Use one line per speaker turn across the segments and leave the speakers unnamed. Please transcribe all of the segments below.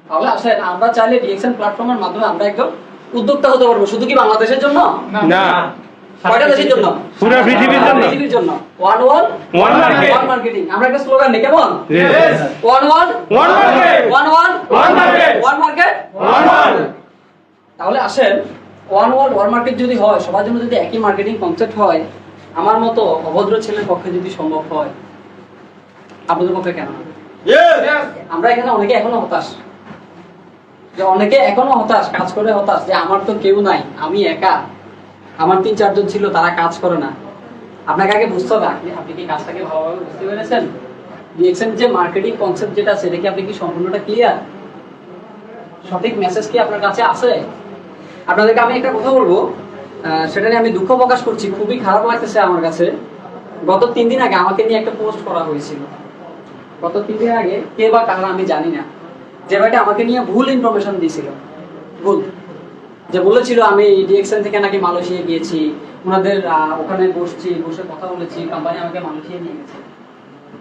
তাহলে আসেন আমরা চাইলে ডিএক্সএন প্ল্যাটফর্মের মাধ্যমে আমরা একদম উদ্যোক্তা হতে পারবো। শুধু কি বাংলাদেশের জন্য
না,
কয়টা দেশের জন্য?
পুরো পৃথিবীর জন্য।
পৃথিবীর জন্য। One world
one market.
One marketing. আমরা একটা স্লোগান নেই কেমন?
Yes.
One world
one market.
One world
one market.
One market
one world.
তাহলে আসেন ওয়ান ওয়ার্ল্ড ওয়ান মার্কেট যদি হয়, সবার জন্য যদি একই মার্কেটিং কনসেপ্ট হয়, আমার মতো অভদ্র ছেলের পক্ষে যদি সম্ভব হয়, আপনাদের পক্ষে কেন হবে? আমরা এখানে অনেকে এখনো হতাশ, যে অনেকে এখনো হতাশ, কাজ করে হতাশ যে আমার তো কেউ নাই, আমি একা, আমার 3-4 জন ছিল তারা কাজ করে না। আপনাকে আগে বুঝতে হবে আপনি কি কাজটাকে ভালোভাবে বুঝতে পেরেছেন? ডিএক্সএন যে মার্কেটিং কনসেপ্ট যেটা সেটা কি আপনি কি সম্পূর্ণটা ক্লিয়ার? সঠিক মেসেজ কি আপনার কাছে আছে? আপনাদেরকে আমি একটা কথা বলবো, সেটা নিয়ে আমি দুঃখ প্রকাশ করছি, খুবই খারাপ লাগতেছে আমার কাছে। গত 3 দিন আগে আমাকে নিয়ে একটা পোস্ট করা হয়েছিল। গত 3 দিন আগে কে বা কারা আমি জানি না, যে ভাইটা আমাকে নিয়ে ভুল ইনফরমেশন দিয়েছিল। ভুল যে বলেছিল আমি ডিএক্সএন থেকে নাকি মালয়েশিয়া গিয়েছি, ওনাদের ওখানে বসে কথা বলেছি, কোম্পানি আমাকে মালয়েশিয়া নিয়ে গেছে।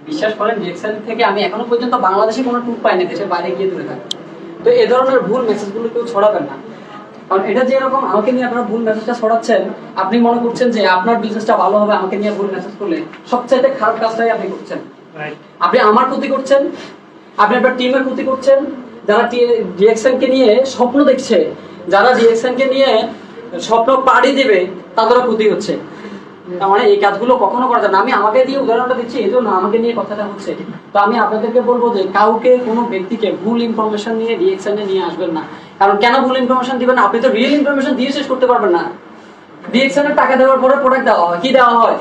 বিশ্বাস করেন ডিএক্সএন থেকে আমি এখনো পর্যন্ত বাংলাদেশে কোনো ট্যুর পাইনি, দেশের বাইরে গিয়ে দূরে থাকি। তো এই ধরনের ভুল মেসেজগুলো কেউ ছড়াবেন না, কারণ এটা যেরকম আমাকে নিয়ে আপনারা ভুল মেসেজটা ছড়াচ্ছেন, আপনি মনে করছেন যে আপনার বিজনেসটা ভালো হবে আমাকে নিয়ে ভুল মেসেজ করলে। সবচাইতে খারাপ কাজটাই আপনি করছেন। আপনি আমার ক্ষতি করছেন, আপনি আপনার টিমের ক্ষতি করছেন। যারা ডিএক্সএন কে নিয়ে স্বপ্ন দেখছে, যারা ডিএক্সএন কে নিয়ে স্বপ্ন পাড়ি দেবে, তাদেরও ক্ষতি হচ্ছে। তার মানে এই কাজগুলো কখনো করা যায় না। আমি আমাকে দিয়ে উদাহরণটা দিচ্ছি, এই জন্য আমাকে নিয়ে কথাটা হচ্ছে। তো আমি আপনাদেরকে বলবো যে কাউকে, কোনো ব্যক্তিকে ভুল ইনফরমেশন নিয়ে ডিএক্সএন এ নিয়ে আসবেন না। কারণ কেন ভুল ইনফরমেশন দিবেন? আপনি তো রিয়েল ইনফরমেশন দিয়ে শেষ করতে পারবেন না। ডিএক্সএন এর টাকা দেওয়ার পরে প্রোডাক্ট দেওয়া হয়, কি দেওয়া হয়?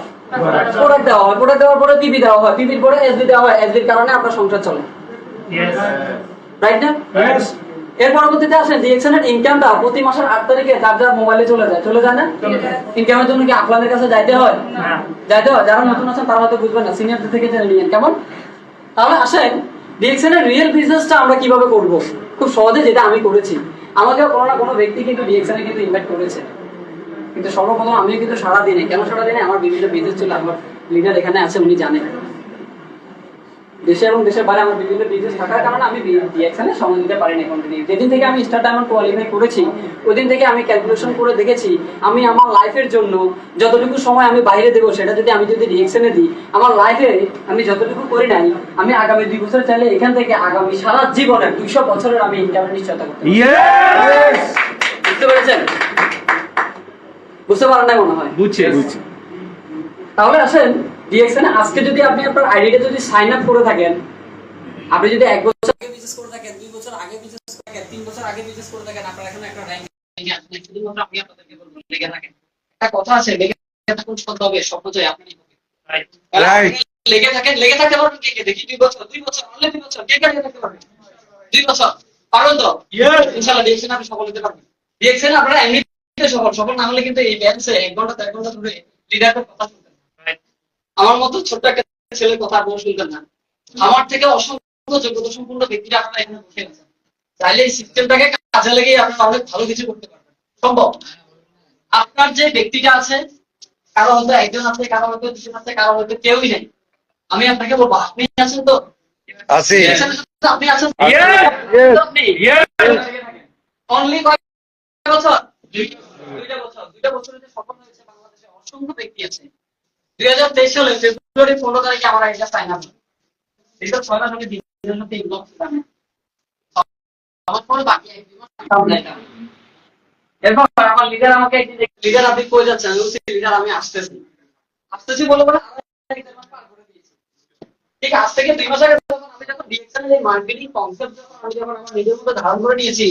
প্রোডাক্ট দেওয়া হয়, প্রোডাক্ট দেওয়ার পরে পিবি দেওয়া হয়, পিবির পরে এসবি দেওয়া হয়, এসবির কারণে আপনার সংসার চলে। রাইট না? এর পরবর্তীতে আসেন ডিএক্সএন এর ইনকামটা প্রতি মাসের 8 তারিখে যার যার মোবাইলে চলে যায় না? ইনকামের জন্য কি আপনাদের কাছে যাইতে হয়? যাইতে হয়। যারা নতুন আছেন তারা হয়তো বুঝবেন না, সিনিয়রদের থেকে জেনে নিয়েন কেমন। তাহলে আসেন ডিএক্সএন এর রিয়েল বিজনেসটা আমরা কিভাবে করব? খুব সহজে, যেটা আমি করেছি। আমাকেও কোনো না কোনো ব্যক্তি কিন্তু ডিএক্সএন এ কিন্তু ইনভাইট করেছে, কিন্তু সর্বপ্রথম আমিও কিন্তু সারাদিনে, কেন সারাদিনে, আমার বিভিন্ন বিজনেস ছিল। আমার লিডার এখানে আছে, উনি জানেন। দেশে এবং দেশের বাইরে আমার বিভিন্ন বিজনেস থাকার কারণে আমি ডিএক্সএন এ সময় দিতে পারিনি কন্টিনিউ। যেদিন থেকে আমি স্টার ডায়মন্ড কোয়ালিফাই করেছি, ওই দিন থেকে আমি ক্যালকুলেশন করে দেখেছি, আমি আমার লাইফের জন্য যতটুকু সময় আমি বাইরে দেবো, সেটা যদি আমি ডিএক্সএন এ দিই, আমার লাইফে আমি যতটুকু করি নাই, আমি আগামী 2 বছর চাইলে এখান থেকে আগামী সারা জীবনের 200 বছরের আমি ইনকামের নিশ্চয়তা করতে পারি। বুঝতে পেরেছেন? বুঝতে পারেন না মনে হয়?
বুঝছি।
তাহলে আসেন ডিএক্সএন এ আজকে যদি আপনি আপনার আইডিটা যদি সাইন আপ করে থাকেন, আপনি যদি 1 বছর আগে বিজনেস করে থাকেন, 2 বছর আগে বিজনেস করে থাকেন, 3 বছর আগে বিজনেস করে থাকেন, আপনার এখন একটা র্যাঙ্ক আছে। শুধুমাত্র আমি আপনাদেরকে বলবো লেগে থাকেন। একটা কথা আছে, লেগে থাকুন সত্য হবে, স্বপ্ন জয় আপনি হবে। রাইট। লেগে থাকতে পারবেন কে দেখি 2 বছর, 2 বছর, অনলি 2 বছর কে লেগে থাকতে পারবেন? 2 বছর পারবেন তো? ইনশাআল্লাহ ডিএক্সএন আপনি সফল হতে পারবেন। ডিএক্সএন আপনারা এমনিতে সফল না হলে কিন্তু এই ব্যান্সে 1 ঘন্টা 1.5 ঘন্টা ধরে লিডারের কথা শুনতেন। আমার মতো ছোট্ট একটা ছেলের কথা আপনারা শুনতেন না। আমার থেকে অসংখ্য যোগ্যতা সম্পন্ন ব্যক্তিরা আপনারা এখানে বসে আছেন। চাইলে এই সিস্টেমটাকে কাজে লাগিয়ে আপনারা অনেক ভালো কিছু করতে পারবেন। সম্ভব। আপনার যে ব্যক্তিটা আছে, কারো হয়তো একজন আছে, কারো হয়তো 2 জন আছে, কারো হয়তো কেউই নেই। আমি আপনাকে বলবো, আপনি আছেন তো?
আছি।
আপনি আছেন? অনলি কয় বছর? 2টা বছর। 2টা বছরে যে সফল হয়েছে বাংলাদেশে অসংখ্য ব্যক্তি আছে। 2023 সালে ফেব্রুয়ারি 15 তারিখে আমার এটা সাইন আপ। এটা 6 মাস আগে দিনের সাথে ইনবক্স জানেন। আমার পরে বাকি 1 মাস কাম নাই। এরপর আমার লিডার আমাকে লিডার আপনি কই যাচ্ছেন? আমি বলছি লিডার আমি আসতেছি বলে বলে মাস পার করে দিয়েছি। ঠিক আজ থেকে 2 মাস আগে যখন আমি ডিএক্সএন এর মার্কেটিং কনসেপ্ট যখন আমি আমার নিজের মধ্যে ধারণ করে নিয়েছি,